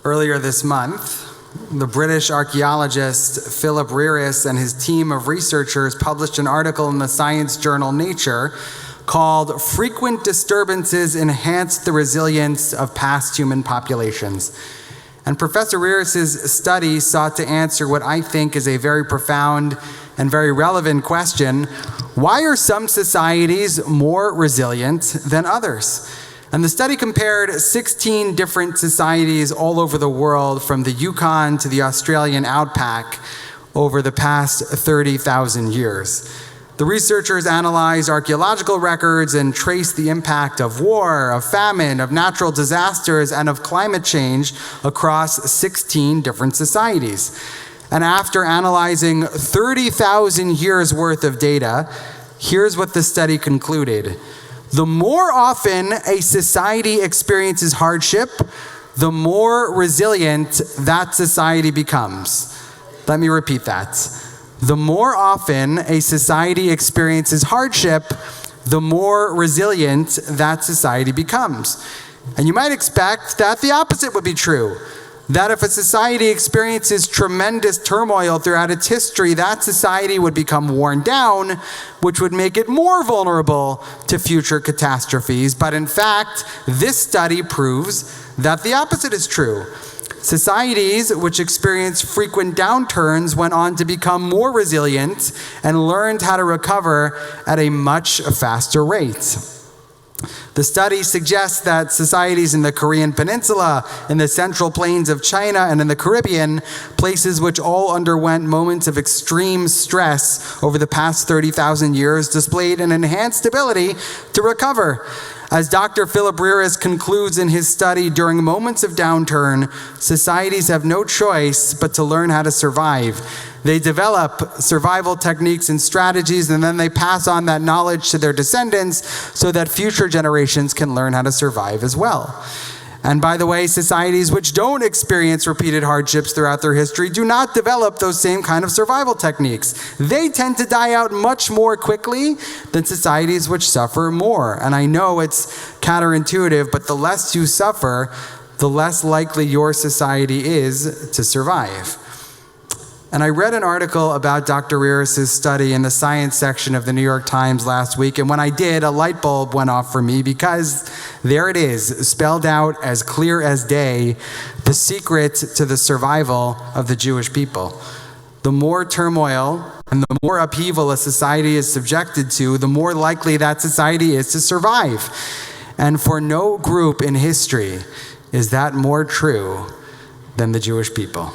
Earlier this month, the British archaeologist Philip Rearis and his team of researchers published an article in the science journal Nature called "Frequent Disturbances Enhance the Resilience of Past Human Populations." And Professor Rearis' study sought to answer what I think is a very profound and very relevant question: why are some societies more resilient than others? And the study compared 16 different societies all over the world, from the Yukon to the Australian outback, over the past 30,000 years. The researchers analyzed archaeological records and traced the impact of war, of famine, of natural disasters, and of climate change across 16 different societies. And after analyzing 30,000 years worth of data, here's what the study concluded. The more often a society experiences hardship, the more resilient that society becomes. Let me repeat that. The more often a society experiences hardship, the more resilient that society becomes. And you might expect that the opposite would be true. That if a society experiences tremendous turmoil throughout its history, that society would become worn down, which would make it more vulnerable to future catastrophes. But in fact, this study proves that the opposite is true. Societies which experience frequent downturns went on to become more resilient and learned how to recover at a much faster rate. The study suggests that societies in the Korean Peninsula, in the Central Plains of China, and in the Caribbean, places which all underwent moments of extreme stress over the past 30,000 years, displayed an enhanced ability to recover. As Dr. Philip Rearis concludes in his study, during moments of downturn, societies have no choice but to learn how to survive. They develop survival techniques and strategies, and then they pass on that knowledge to their descendants so that future generations can learn how to survive as well. And by the way, societies which don't experience repeated hardships throughout their history do not develop those same kind of survival techniques. They tend to die out much more quickly than societies which suffer more. And I know it's counterintuitive, but the less you suffer, the less likely your society is to survive. And I read an article about Dr. Rearis' study in the science section of the New York Times last week, and when I did, a light bulb went off for me, because there it is, spelled out as clear as day, the secret to the survival of the Jewish people. The more turmoil and the more upheaval a society is subjected to, the more likely that society is to survive. And for no group in history is that more true than the Jewish people.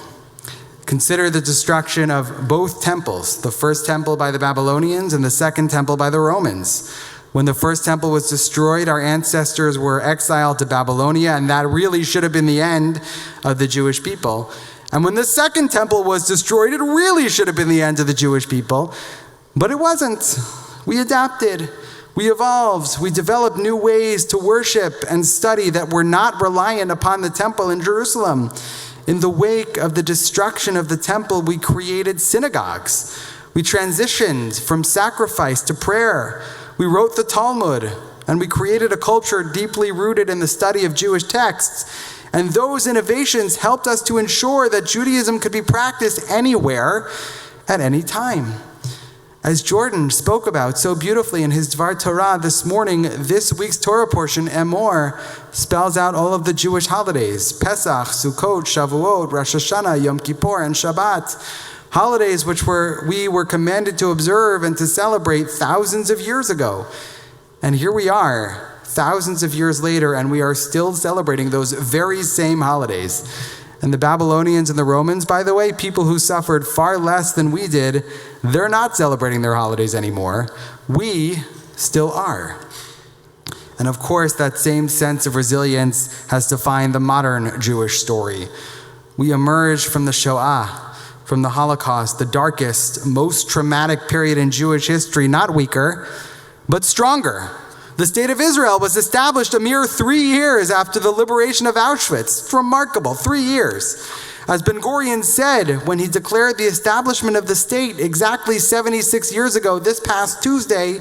Consider the destruction of both temples, the first temple by the Babylonians and the second temple by the Romans. When the first temple was destroyed, our ancestors were exiled to Babylonia, and that really should have been the end of the Jewish people. And when the second temple was destroyed, it really should have been the end of the Jewish people. But it wasn't. We adapted. We evolved. We developed new ways to worship and study that were not reliant upon the temple in Jerusalem. In the wake of the destruction of the temple, we created synagogues. We transitioned from sacrifice to prayer. We wrote the Talmud, and we created a culture deeply rooted in the study of Jewish texts. And those innovations helped us to ensure that Judaism could be practiced anywhere, at any time. As Jordan spoke about so beautifully in his Dvar Torah this morning, this week's Torah portion, Emor, spells out all of the Jewish holidays: Pesach, Sukkot, Shavuot, Rosh Hashanah, Yom Kippur, and Shabbat. Holidays which we were commanded to observe and to celebrate thousands of years ago. And here we are, thousands of years later, and we are still celebrating those very same holidays. And the Babylonians and the Romans, by the way, people who suffered far less than we did, they're not celebrating their holidays anymore. We still are. And of course, that same sense of resilience has defined the modern Jewish story. We emerged from the Shoah, from the Holocaust, the darkest, most traumatic period in Jewish history, not weaker, but stronger. The state of Israel was established a mere 3 years after the liberation of Auschwitz. It's remarkable, 3 years. As Ben Gurion said when he declared the establishment of the state exactly 76 years ago, this past Tuesday,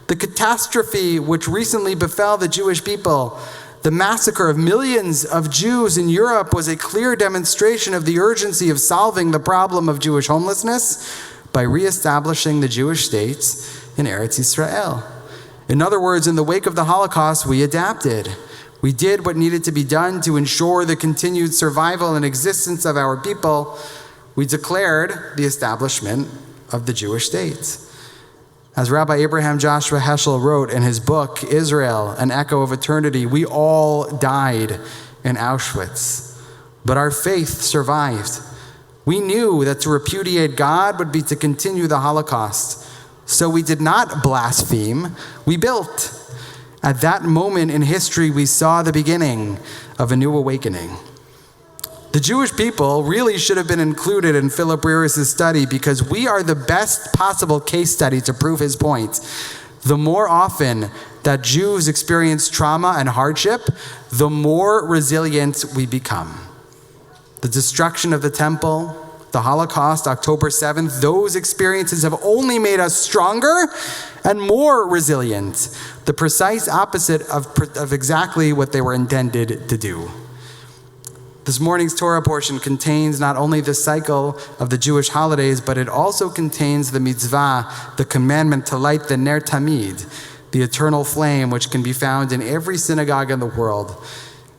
the catastrophe which recently befell the Jewish people, The massacre of millions of Jews in Europe was a clear demonstration of the urgency of solving the problem of Jewish homelessness by reestablishing the Jewish states in Eretz Israel. In other words, in the wake of the Holocaust, we adapted. We did what needed to be done to ensure the continued survival and existence of our people. We declared the establishment of the Jewish state. As Rabbi Abraham Joshua Heschel wrote in his book, Israel, An Echo of Eternity, we all died in Auschwitz, but our faith survived. We knew that to repudiate God would be to continue the Holocaust. So we did not blaspheme, we built. At that moment in history, we saw the beginning of a new awakening. The Jewish people really should have been included in Philip Reris's study because we are the best possible case study to prove his point. The more often that Jews experience trauma and hardship, the more resilient we become. The destruction of the temple, the Holocaust, October 7th, those experiences have only made us stronger and more resilient, the precise opposite of exactly what they were intended to do. This morning's Torah portion contains not only the cycle of the Jewish holidays, but it also contains the mitzvah, the commandment to light the Ner Tamid, the eternal flame, which can be found in every synagogue in the world.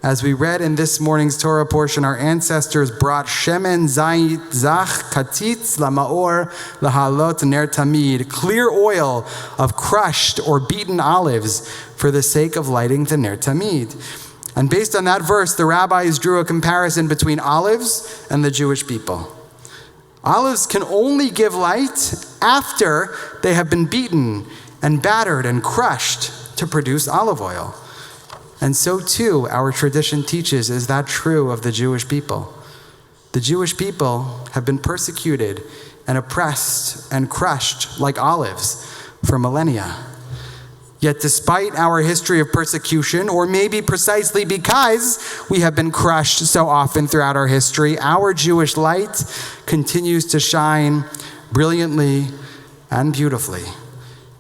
As we read in this morning's Torah portion, our ancestors brought shemen zayit zach katitz lamaor lahalot ner tamid, clear oil of crushed or beaten olives for the sake of lighting the ner tamid. And based on that verse, the rabbis drew a comparison between olives and the Jewish people. Olives can only give light after they have been beaten and battered and crushed to produce olive oil. And so too, our tradition teaches, is that true of the Jewish people? The Jewish people have been persecuted and oppressed and crushed like olives for millennia. Yet despite our history of persecution, or maybe precisely because we have been crushed so often throughout our history, our Jewish light continues to shine brilliantly and beautifully.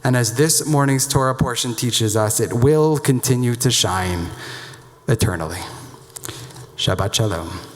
And as this morning's Torah portion teaches us, it will continue to shine eternally. Shabbat Shalom.